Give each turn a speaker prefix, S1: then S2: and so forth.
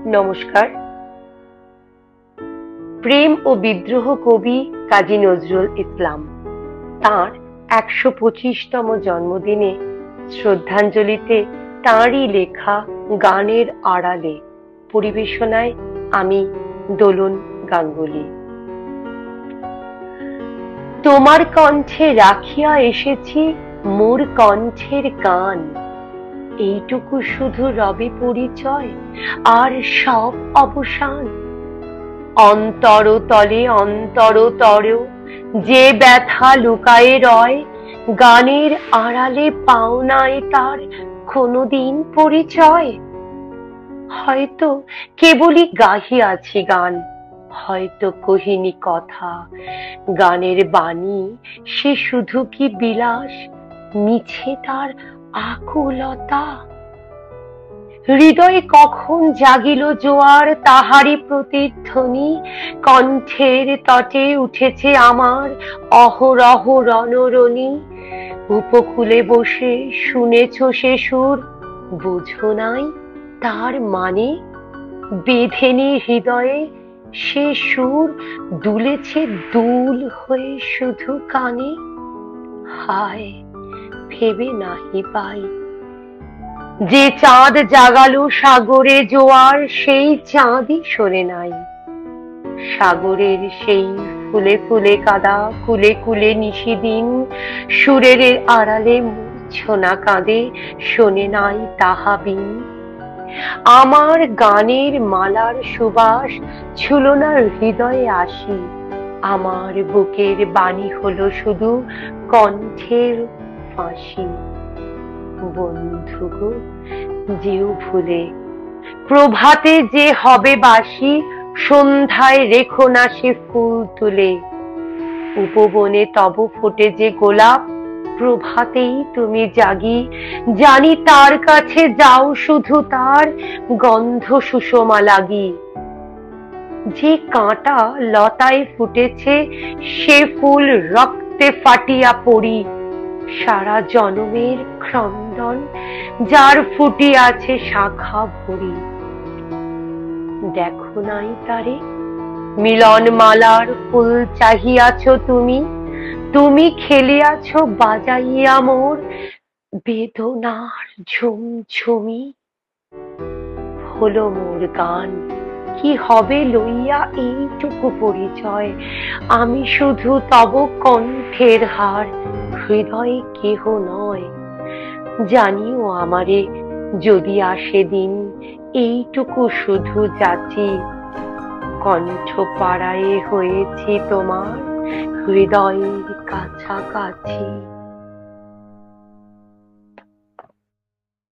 S1: নমস্কার। প্রেম ও বিদ্রোহ কবি কাজী নজরুল ইসলাম তাঁর ১২৫তম জন্মদিনে শ্রদ্ধাঞ্জলিতে তাঁরই লেখা গানের আড়ালে পরিবেশনায় আমি দোলন গাঙ্গুলি। তোমার কণ্ঠে রাখিয়া এসেছি মোর কণ্ঠের গান, এইটুকু শুধু রবে পরিচয়, আর সব অবসান। অন্তরতলে অন্তরতর যে ব্যথা লুকায়ে রয়, গানের আড়ালে পাওনায় তার কোনোদিন পরিচয়। হয়তো কেবলই গাহিয়াছি গান, হয়তো কহিনি কথা, গানের বাণী সে শুধু কি বিলাস, মিছে তার আকুলতা। হৃদয়ে কখন জাগিল জোয়ার, তাহারই প্রতিধ্বনি কণ্ঠের তটে উঠেছে আমার অহরহ রণরণি। উপকূলে বসে শুনেছ সে সুর, বুঝো নাই তার মানে? বেঁধেনি হৃদয়ে সে সুর, দুলেছে দুল হয়ে শুধু কানে। হায় ভেবে নাহি পাই, যে চাঁদ জাগালো সাগরে জোয়ার, সেই চাঁদই সরে নাই। সাগরের সেই ফুলে ফুলে কাদা, কুলে কুলে নিশিদিন, সুরের আড়ালে মূর্ছনা কাঁদে, শোনে নাই তাহা বিন। আমার গানের মালার সুবাস ছুঁলো না হৃদয়ে আসি, আমার বুকের বাণী হলো শুধু কণ্ঠের ফাঁসি। বন্ধু গো, যেও ভুলে, প্রভাতে যে হবে বাসি, সন্ধ্যায় রেখো না সে ফুল তুলে। উপবনে তব ফোটে যে গোলাপ, প্রভাতেই তুমি জাগি, জানি তার কাছে যাও শুধু তার গন্ধ সুষমা লাগি। যে কাঁটা লতায় ফুটেছে সে ফুল রক্তে ফাটিয়া পড়ি, সারা জনমের ক্রন্দন যার ফুটিয়াছে শাখা ভরি। দেখো নাই তারে, মিলন মালার ফুল চাহিয়াছ তুমি, তুমি খেলিয়াছ বাজাইয়া মোর বেদনার ঝুমঝুমি। হলো মোর গান, কি হবে লইয়া এইটুকু পরিচয়, আমি শুধু তব কণ্ঠের হার, হৃদয়ে কেহ নয়। জানিও আমারে যদি আসে দিন, এইটুকু শুধু যাচি, কণ্ঠ পাড়ায়ে হয়েছি তোমার হৃদয়ের কাছাকাছি।